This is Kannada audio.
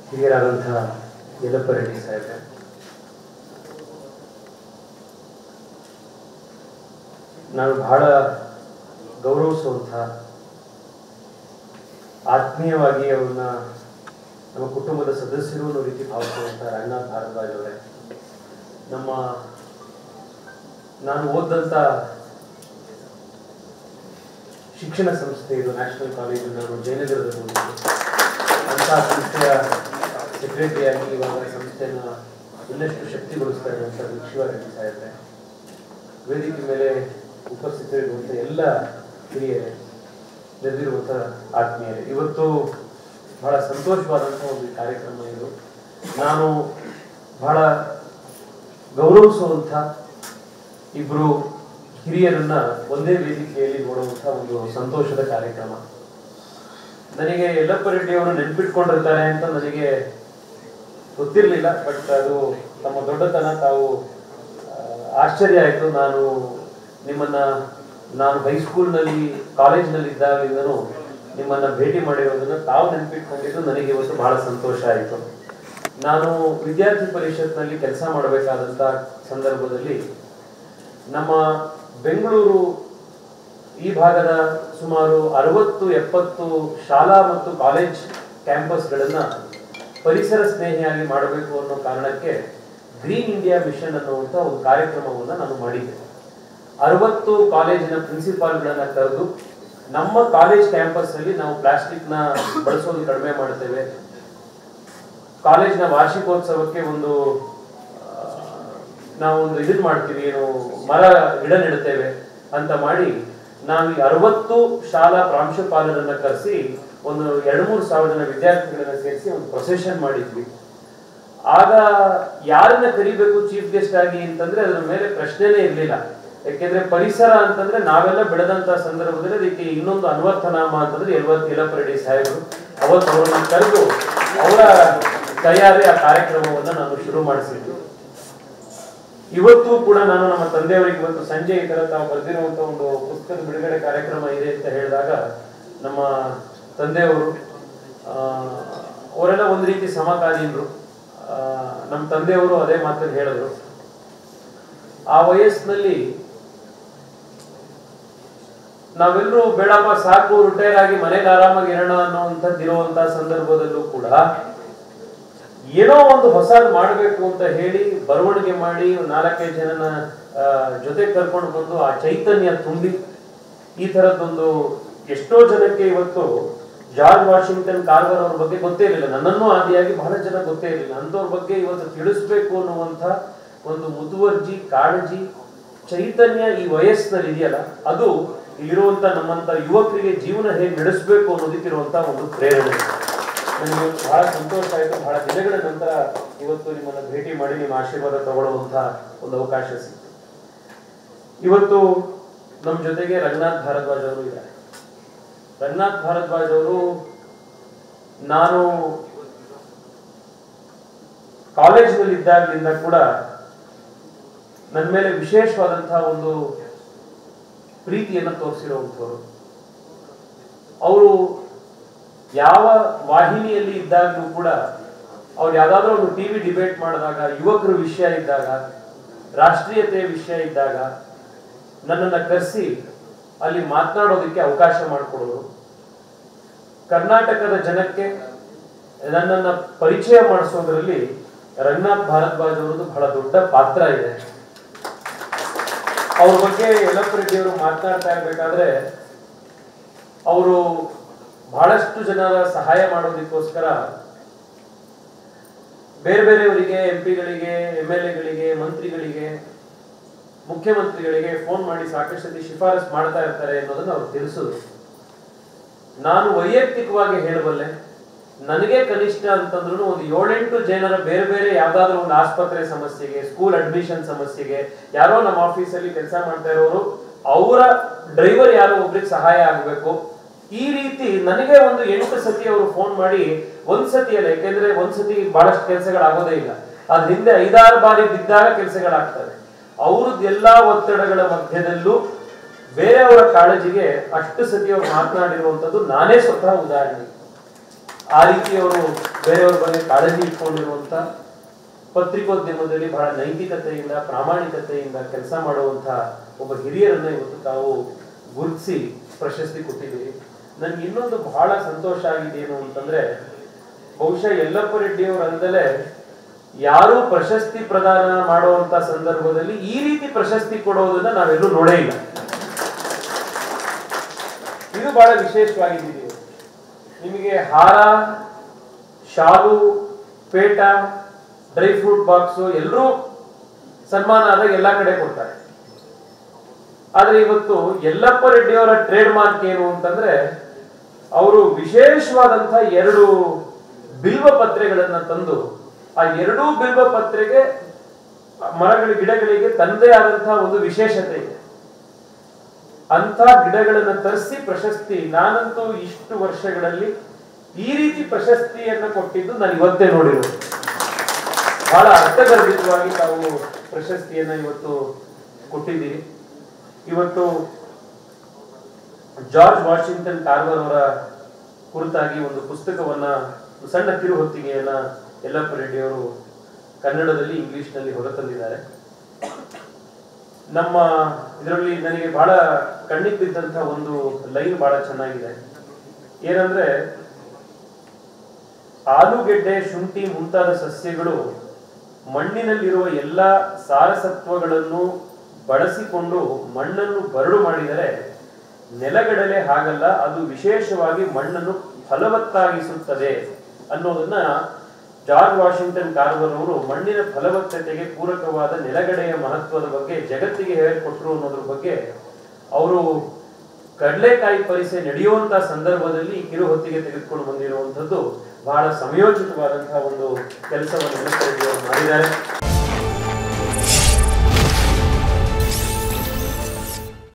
ಹಿರಿಯರಾದಂತಹ ಯಲ್ಲಪ್ಪ ರೆಡ್ಡಿ ಸಾಹೇಬ್ರೆ, ನಾನು ಬಹಳ ಗೌರವಿಸುವಂತಹ, ಆತ್ಮೀಯವಾಗಿ ಅವ್ರನ್ನ ನಮ್ಮ ಕುಟುಂಬದ ಸದಸ್ಯರು ಅನ್ನೋ ರೀತಿ ಭಾವಿಸುವಂತಹ ರಂಗನಾಥ್ ಭಾರದ್ವಾಜ್ ಅವರೇ, ನಾನು ಓದಂತ ಶಿಕ್ಷಣ ಸಂಸ್ಥೆ ಇದು ನ್ಯಾಷನಲ್ ಕಾಲೇಜು, ನಾನು ಜಯನಗರದಲ್ಲಿ ಓದಿದ್ದು. ಅಂತಹ ಸಂಸ್ಥೆಯ ಸೆಕ್ರೆಟರಿಯಾಗಿ ಇವಾಗ ಸಂಸ್ಥೆಯನ್ನು ಇನ್ನಷ್ಟು ಶಕ್ತಿಗೊಳಿಸ್ತಾ ಇರುವಂಥ ಶಿವರೆಡ್ಡಿ ಸಾಹೇಬ್ರೆ, ವೇದಿಕೆ ಮೇಲೆ ಉಪಸ್ಥಿತರಿರುವಂಥ ಎಲ್ಲ ಹಿರಿಯರೇ, ನೆರೆದಿರುವಂಥ ಆತ್ಮೀಯರೇ, ಇವತ್ತು ಬಹಳ ಸಂತೋಷವಾದಂಥ ಒಂದು ಕಾರ್ಯಕ್ರಮ ಇದು. ನಾನು ಬಹಳ ಗೌರವಿಸುವಂಥ ಇಬ್ಬರು ಹಿರಿಯರನ್ನ ಒಂದೇ ವೇದಿಕೆಯಲ್ಲಿ ನೋಡುವಂಥ ಒಂದು ಸಂತೋಷದ ಕಾರ್ಯಕ್ರಮ. ನನಗೆ ಯಲ್ಲಪ್ಪ ರೆಡ್ಡಿ ಅವರು ನೆನ್ಪಿಟ್ಕೊಂಡಿರ್ತಾರೆ ಅಂತ ನನಗೆ ಗೊತ್ತಿರಲಿಲ್ಲ, ಬಟ್ ಅದು ತಮ್ಮ ದೊಡ್ಡತನ, ತಾವು ಆಶ್ಚರ್ಯ ಆಯಿತು. ನಾನು ಹೈಸ್ಕೂಲ್ನಲ್ಲಿ ಕಾಲೇಜ್ನಲ್ಲಿ ಇದ್ದಾಗಲಿಂದನೂ ನಿಮ್ಮನ್ನ ಭೇಟಿ ಮಾಡಿರೋದನ್ನ ತಾವು ನೆನಪಿಟ್ಕೊಂಡಿದ್ದು ನನಗೆ ಇವತ್ತು ಬಹಳ ಸಂತೋಷ ಆಯಿತು. ನಾನು ವಿದ್ಯಾರ್ಥಿ ಪರಿಷತ್ನಲ್ಲಿ ಕೆಲಸ ಮಾಡಬೇಕಾದಂಥ ಸಂದರ್ಭದಲ್ಲಿ ನಮ್ಮ ಬೆಂಗಳೂರು ಈ ಭಾಗದ ಸುಮಾರು 60-70 ಶಾಲಾ ಮತ್ತು ಕಾಲೇಜ್ ಕ್ಯಾಂಪಸ್ಗಳನ್ನು ಪರಿಸರ ಸ್ನೇಹಿಯಾಗಿ ಮಾಡಬೇಕು ಅನ್ನೋ ಕಾರಣಕ್ಕೆ ಗ್ರೀನ್ ಇಂಡಿಯಾ ಮಿಷನ್ ಅನ್ನುವಂಥ ಒಂದು ಕಾರ್ಯಕ್ರಮವನ್ನು ನಾನು ಮಾಡಿದ್ದೆ. 60 ಕಾಲೇಜಿನ ಪ್ರಿನ್ಸಿಪಾಲ್ಗಳನ್ನ ಕರೆದು ನಮ್ಮ ಕಾಲೇಜ್ ಕ್ಯಾಂಪಸ್ ಅಲ್ಲಿ ನಾವು ಪ್ಲಾಸ್ಟಿಕ್ನ ಬಳಸೋದು ಕಡಿಮೆ ಮಾಡ್ತೇವೆ, ಕಾಲೇಜಿನ ವಾರ್ಷಿಕೋತ್ಸವಕ್ಕೆ ನಾವು ಇದನ್ನ ಮಾಡ್ತೀವಿ, ಮರ ಗಿಡ ನೆಡುತ್ತೇವೆ ಅಂತ ಮಾಡಿ ನಾವು ಈ 60 ಶಾಲಾ ಪ್ರಾಂಶುಪಾಲರನ್ನ ಕರೆಸಿ ಒಂದು 2-3 ಸಾವಿರ ಜನ ವಿದ್ಯಾರ್ಥಿಗಳನ್ನ ಸೇರಿಸಿ ಒಂದು ಪ್ರೊಸೆಷನ್ ಮಾಡಿದ್ವಿ. ಆಗ ಯಾರನ್ನ ಕರಿಬೇಕು ಚೀಫ್ ಗೆಸ್ಟ್ ಆಗಿ ಅಂತಂದ್ರೆ ಅದ್ರ ಮೇಲೆ ಪ್ರಶ್ನೆನೇ ಇರ್ಲಿಲ್ಲ. ಯಾಕೆಂದ್ರೆ ಪರಿಸರ ಅಂತಂದ್ರೆ ನಾವೆಲ್ಲ ಬೆಳೆದಂತ ಸಂದರ್ಭದಲ್ಲಿ ಅದಕ್ಕೆ ಇನ್ನೊಂದು ಅನ್ವರ್ಥನಾಮ ಅಂತಂದ್ರೆ ಯಲ್ಲಪ್ಪ ರೆಡ್ಡಿ ಸಾಹೇಬರು. ಅವತ್ತು ಅವರನ್ನ ಕರೆದು ಅವರ ಕೈಯಾರೆ ಆ ಕಾರ್ಯಕ್ರಮವನ್ನ ನಾನು ಶುರು ಮಾಡಿಸಿದ್ದು. ಇವತ್ತು ಕೂಡ ನಾನು ನಮ್ಮ ತಂದೆಯವರಿಗೆ ಇವತ್ತು ಸಂಜೆ ಈ ತರ ತಾವು ಬರೆದಿರುವಂತ ಒಂದು ಪುಸ್ತಕದ ಬಿಡುಗಡೆ ಕಾರ್ಯಕ್ರಮ ಇದೆ ಅಂತ ಹೇಳಿದಾಗ ನಮ್ಮ ತಂದೆಯವರು ಅವರೆಲ್ಲ ಒಂದು ರೀತಿ ಸಮಕಾಲೀನರು. ನಮ್ಮ ತಂದೆಯವರು ಅದೇ ಮಾತನ್ನು ಹೇಳಿದ್ರು, ಆ ವಯಸ್ಸಿನಲ್ಲಿ ನಾವೆಲ್ಲರೂ ಬೇಡಪ್ಪ ಸಾಕು ರಿಟೈರ್ ಆಗಿ ಮನೆಗೆ ಆರಾಮಾಗಿ ಇರೋಣ ಅನ್ನೋಂಥದ್ದು ಇರುವಂತ ಸಂದರ್ಭದಲ್ಲೂ ಕೂಡ ಏನೋ ಒಂದು ಹೊಸದು ಮಾಡಬೇಕು ಅಂತ ಹೇಳಿ ಬರವಣಿಗೆ ಮಾಡಿ 4-5 ಜನನ ಜೊತೆ ಕರ್ಕೊಂಡು ಬಂದು ಆ ಚೈತನ್ಯ ತುಂಬಿ ಈ ತರದೊಂದು ಎಷ್ಟೋ ಜನಕ್ಕೆ ಇವತ್ತು ಜಾರ್ಜ್ ವಾಷಿಂಗ್ಟನ್ ಕಾರ್ವರ್ ಅವ್ರ ಬಗ್ಗೆ ಗೊತ್ತೇ ಇರಲಿಲ್ಲ, ನನ್ನನ್ನು ಆದಿಯಾಗಿ ಬಹಳ ಜನ ಗೊತ್ತೇ ಇರಲಿಲ್ಲ. ಅಂಥವ್ರ ಬಗ್ಗೆ ಇವತ್ತು ತಿಳಿಸ್ಬೇಕು ಅನ್ನುವಂಥ ಒಂದು ಮುತುವರ್ಜಿ, ಕಾಳಜಿ, ಚೈತನ್ಯ ಈ ವಯಸ್ಸಿನಲ್ಲಿ ಇದೆಯಲ್ಲ, ಅದು ಇಲ್ಲಿರುವಂತ ನಮ್ಮಂತ ಯುವಕರಿಗೆ ಜೀವನ ಹೇಗೆ ನಡೆಸಬೇಕು ಅನ್ನೋದಕ್ಕಿರುವಂತ ಒಂದು ಪ್ರೇರಣೆ. ನನಗೆ ಬಹಳ ಸಂತೋಷ ಆಯಿತು. ಬಹಳ ದಿನಗಳ ನಂತರ ಇವತ್ತು ನಿಮ್ಮನ್ನ ಭೇಟಿ ಮಾಡಿ ನಿಮ್ಮ ಆಶೀರ್ವಾದ ತಗೊಳ್ಳುವಂತ ಒಂದು ಅವಕಾಶ ಸಿಕ್ತು. ಇವತ್ತು ನಮ್ಮ ಜೊತೆಗೆ ರಂಗನಾಥ್ ಭಾರದ್ವಾಜ್ ಅವರು ಇದ್ದಾರೆ. ರಂಗನಾಥ್ ಭಾರದ್ವಾಜ್ ಅವರು ನಾನು ಕಾಲೇಜಿನಲ್ಲಿ ಇದ್ದಾಗಲಿಂದ ಕೂಡ ನನ್ನ ಮೇಲೆ ವಿಶೇಷವಾದಂತಹ ಒಂದು ಪ್ರೀತಿಯನ್ನು ತೋರಿಸಿರುವಂಥವ್ರು. ಅವರು ಯಾವ ವಾಹಿನಿಯಲ್ಲಿ ಇದ್ದಾಗಲೂ ಕೂಡ ಅವ್ರು ಯಾವ್ದಾದ್ರು ಒಂದು ಟಿವಿ ಡಿಬೇಟ್ ಮಾಡಿದಾಗ, ಯುವಕರ ವಿಷಯ ಇದ್ದಾಗ, ರಾಷ್ಟ್ರೀಯತೆಯ ವಿಷಯ ಇದ್ದಾಗ ನನ್ನನ್ನು ಕರೆಸಿ ಅಲ್ಲಿ ಮಾತನಾಡೋದಕ್ಕೆ ಅವಕಾಶ ಮಾಡಿಕೊಡೋರು. ಕರ್ನಾಟಕದ ಜನಕ್ಕೆ ನನ್ನನ್ನು ಪರಿಚಯ ಮಾಡಿಸೋದ್ರಲ್ಲಿ ರಂಗನಾಥ್ ಭಾರದ್ವಾಜ್ ಅವರದ್ದು ಬಹಳ ದೊಡ್ಡ ಪಾತ್ರ ಇದೆ. ಅವ್ರ ಬಗ್ಗೆ ಯಲ್ಲಪ್ಪ ರೆಡ್ಡಿ ಅವರು ಮಾತನಾಡ್ತಾ ಇರ್ಬೇಕಾದ್ರೆ ಅವರು ಬಹಳಷ್ಟು ಜನರ ಸಹಾಯ ಮಾಡೋದಕ್ಕೋಸ್ಕರ ಬೇರೆ ಬೇರೆಯವರಿಗೆ, ಎಂಪಿಗಳಿಗೆ, MLA-ಗಳಿಗೆ, ಮಂತ್ರಿಗಳಿಗೆ, ಮುಖ್ಯಮಂತ್ರಿಗಳಿಗೆ ಫೋನ್ ಮಾಡಿ ಸಾಕಷ್ಟು ಶಿಫಾರಸ್ ಮಾಡ್ತಾ ಇರ್ತಾರೆ ಅನ್ನೋದನ್ನ ಅವ್ರು ತಿಳಿಸಿದ್ರು. ನಾನು ವೈಯಕ್ತಿಕವಾಗಿ ಹೇಳಬಲ್ಲೆ, ನನಗೆ ಕನಿಷ್ಠ ಅಂತಂದ್ರು ಒಂದು 7-8 ಜನರ ಬೇರೆ ಬೇರೆ ಯಾವ್ದಾದ್ರು ಒಂದು ಆಸ್ಪತ್ರೆ ಸಮಸ್ಯೆಗೆ, ಸ್ಕೂಲ್ ಅಡ್ಮಿಷನ್ ಸಮಸ್ಯೆಗೆ, ಯಾರೋ ನಮ್ಮ ಆಫೀಸಲ್ಲಿ ಕೆಲಸ ಮಾಡ್ತಾ ಇರೋರು ಅವರ ಡ್ರೈವರ್ ಯಾರೋ ಒಬ್ರಿಗೆ ಸಹಾಯ ಆಗಬೇಕು, ಈ ರೀತಿ ನನಗೆ ಒಂದು 8 ಸತಿ ಅವರು ಫೋನ್ ಮಾಡಿ, ಒಂದ್ ಸತಿ ಅಲ್ಲ, ಯಾಕೆಂದ್ರೆ ಒಂದ್ಸತಿ ಬಹಳಷ್ಟು ಕೆಲಸಗಳಾಗೋದೇ ಇಲ್ಲ, ಅದ್ರ ಹಿಂದೆ 5-6 ಬಾರಿ ಬಿದ್ದಾಗ ಕೆಲಸಗಳಾಗ್ತವೆ. ಅವ್ರದ್ದು ಎಲ್ಲಾ ಒತ್ತಡಗಳ ಮಧ್ಯದಲ್ಲೂ ಬೇರೆಯವರ ಕಾಳಜಿಗೆ ಅಷ್ಟು ಸತಿ ಅವ್ರು ಮಾತನಾಡಿರುವಂತದ್ದು ನಾನೇ ಸ್ವತಃ ಉದಾಹರಣೆ. 7 ಬಾರಿ ಬಿದ್ದಾಗ ಕೆಲಸಗಳಾಗ್ತವೆ. ಅವ್ರ ಬಗ್ಗೆ ಯಲ್ಲಪ್ಪ ರೆಡ್ಡಿ ಅವರು ಮಾತನಾಡ್ತಾ ಇರ್ಬೇಕಾದ್ರೆ ಅವರು ಬಹಳಷ್ಟು ಜನರ ಸಹಾಯ ಮಾಡೋದಕ್ಕೋಸ್ಕರ ಬೇರೆ ಬೇರೆಯವರಿಗೆ, ಎಂಪಿಗಳಿಗೆ, ಮುಖ್ಯಮಂತ್ರಿಗಳಿಗೆ ಫೋನ್ ಮಾಡಿ ಸಾಕಷ್ಟು ಶಿಫಾರಸ್ ಮಾಡ್ತಾ ಇರ್ತಾರೆ ಅನ್ನೋದನ್ನ ಅವ್ರು ತಿಳಿಸಿದ್ರು. ನಾನು ವೈಯಕ್ತಿಕವಾಗಿ ಹೇಳಬಲ್ಲೆ, ನನಗೆ ಕನಿಷ್ಠ ಅಂತಂದ್ರು ಒಂದು 7-8 ಜನರ ಬೇರೆ ಬೇರೆ ಯಾವ್ದಾದ್ರು ಒಂದು ಆಸ್ಪತ್ರೆ ಸಮಸ್ಯೆಗೆ, ಸ್ಕೂಲ್ ಅಡ್ಮಿಷನ್ ಸಮಸ್ಯೆಗೆ, ಯಾರೋ ನಮ್ಮ ಆಫೀಸಲ್ಲಿ ಕೆಲಸ ಮಾಡ್ತಾ ಇರೋರು ಅವರ ಡ್ರೈವರ್ ಯಾರೋ ಒಬ್ರಿಗೆ ಸಹಾಯ ಆಗಬೇಕು, ಈ ರೀತಿ ನನಗೆ ಒಂದು 8 ಸತಿ ಅವರು ಫೋನ್ ಮಾಡಿ, ಒಂದ್ ಸತಿ ಅಲ್ಲ, ಯಾಕೆಂದ್ರೆ ಒಂದ್ಸತಿ ಬಹಳಷ್ಟು ಕೆಲಸಗಳಾಗೋದೇ ಇಲ್ಲ, ಅದ್ರ ಹಿಂದೆ 5-6 ಬಾರಿ ಬಿದ್ದಾಗ ಕೆಲಸಗಳಾಗ್ತವೆ. ಅವ್ರದ್ದು ಎಲ್ಲಾ ಒತ್ತಡಗಳ ಮಧ್ಯದಲ್ಲೂ ಬೇರೆಯವರ ಕಾಳಜಿಗೆ ಅಷ್ಟು ಸತಿ ಅವ್ರು ಮಾತನಾಡಿರುವಂತದ್ದು ನಾನೇ ಸ್ವತಃ ಉದಾಹರಣೆ. ಆ ರೀತಿ ಅವರು ಬೇರೆಯವ್ರ ಬಗ್ಗೆ ಕಾಳಜಿ ಇಟ್ಕೊಂಡಿರುವಂತ, ಪತ್ರಿಕೋದ್ಯಮದಲ್ಲಿ ಬಹಳ ನೈತಿಕತೆಯಿಂದ ಪ್ರಾಮಾಣಿಕತೆಯಿಂದ ಕೆಲಸ ಮಾಡುವಂತ ಒಬ್ಬ ಹಿರಿಯರನ್ನ ಇವತ್ತು ತಾವು ಗುರುತಿಸಿ ಪ್ರಶಸ್ತಿ ಕೊಟ್ಟಿದ್ದೀರಿ. ನನ್ಗೆ ಇನ್ನೊಂದು ಬಹಳ ಸಂತೋಷ ಆಗಿದೆ ಏನು ಅಂತಂದ್ರೆ, ಬಹುಶಃ ಯಲ್ಲಪ್ಪ ರೆಡ್ಡಿ ಅವರಲ್ಲದೆ ಯಾರು ಪ್ರಶಸ್ತಿ ಪ್ರದಾನ ಮಾಡುವಂತ ಸಂದರ್ಭದಲ್ಲಿ ಈ ರೀತಿ ಪ್ರಶಸ್ತಿ ಕೊಡೋದನ್ನ ನಾವೆಲ್ಲೂ ನೋಡೇ ಇಲ್ಲ. ಇದು ಬಹಳ ವಿಶೇಷವಾಗಿದ್ದೀವಿ. ನಿಮಗೆ ಹಾರ, ಶಾಲು, ಪೇಟ, ಡ್ರೈ ಫ್ರೂಟ್ ಬಾಕ್ಸ್ ಎಲ್ಲರೂ ಸನ್ಮಾನ ಆದಾಗ ಎಲ್ಲಾ ಕಡೆ ಕೊಡ್ತಾರೆ. ಆದ್ರೆ ಇವತ್ತು ಯಲ್ಲಪ್ಪ ರೆಡ್ಡಿ ಅವರ ಟ್ರೇಡ್ ಮಾರ್ಕ್ ಏನು ಅಂತಂದ್ರೆ, ಅವರು ವಿಶೇಷವಾದಂತಹ 2 ಬಿಲ್ವ ಪತ್ರೆಗಳನ್ನ ತಂದು, ಆ 2 ಬಿಲ್ವ ಪತ್ರೆಗೆ ಗಿಡಗಳಿಗೆ ತನ್ನದೇ ಆದಂತಹ ಒಂದು ವಿಶೇಷತೆ ಇದೆ. ಅಂತ ಗಿಡಗಳನ್ನ ತರಿಸಿ ಪ್ರಶಸ್ತಿ, ನಾನಂತೂ ಇಷ್ಟು ವರ್ಷಗಳಲ್ಲಿ ಈ ರೀತಿ ಪ್ರಶಸ್ತಿಯನ್ನ ಕೊಟ್ಟಿದ್ದು ನಾನು ಇವತ್ತೇ ನೋಡಿರೋದು. ಬಹಳ ಅರ್ಥಗರ್ಭಿತವಾಗಿ ತಾವು ಪ್ರಶಸ್ತಿಯನ್ನ ಇವತ್ತು ಕೊಟ್ಟಿದ್ದೀರಿ. ಇವತ್ತು ಜಾರ್ಜ್ ವಾಷಿಂಗ್ಟನ್ ಕಾರ್ವರ್ ಅವರ ಕುರಿತಾಗಿ ಒಂದು ಪುಸ್ತಕವನ್ನ, ಸಣ್ಣ ಕಿರುಹೊತ್ತಿಗೆಯನ್ನ ಯಲ್ಲಪ್ಪ ರೆಡ್ಡಿ ಅವರು ಕನ್ನಡದಲ್ಲಿ, ಇಂಗ್ಲಿಷ್ ನಲ್ಲಿ ಹೊರತಂದಿದ್ದಾರೆ. ನಮ್ಮ ಇದರಲ್ಲಿ ನನಗೆ ಬಹಳ ಕಣ್ಣಿಗೆ ಬಿದ್ದಂತಹ ಒಂದು ಲೈನ್ ಬಹಳ ಚೆನ್ನಾಗಿದೆ. ಏನಂದ್ರೆ, ಆಲೂಗೆಡ್ಡೆ, ಶುಂಠಿ ಮುಂತಾದ ಸಸ್ಯಗಳು ಮಣ್ಣಿನಲ್ಲಿರುವ ಎಲ್ಲ ಸಾರಸತ್ವಗಳನ್ನು ಬಳಸಿಕೊಂಡು ಮಣ್ಣನ್ನು ಬರಡು ಮಾಡಿದರೆ, ನೆಲಗಡಲೆ ಹಾಗಲ್ಲ, ಅದು ವಿಶೇಷವಾಗಿ ಮಣ್ಣನ್ನು ಫಲವತ್ತಾಗಿಸುತ್ತದೆ ಅನ್ನೋದನ್ನ ಜಾರ್ಜ್ ವಾಷಿಂಗ್ಟನ್ ಕಾರ್ವರ್ ಅವರು ಮಣ್ಣಿನ ಫಲವತ್ತತೆಗೆ ಪೂರಕವಾದ ನೆಲಗಡೆಯ ಮಹತ್ವದ ಬಗ್ಗೆ ಜಗತ್ತಿಗೆ ಹೇಳಿಕೊಟ್ರು ಅನ್ನೋದ್ರ ಬಗ್ಗೆ ಅವರು ಕಡಲೆಕಾಯಿ ಪರಿಸೆ ನಡೆಯುವಂತಹ ಸಂದರ್ಭದಲ್ಲಿ ಕಿರು ಹೊತ್ತಿಗೆ ತೆಗೆದುಕೊಂಡು ಬಂದಿರುವಂತದ್ದು ಬಹಳ ಸಮಯೋಚಿತವಾದಂತಹ ಒಂದು ಕೆಲಸವನ್ನು ಮಾಡಿದ್ದಾರೆ.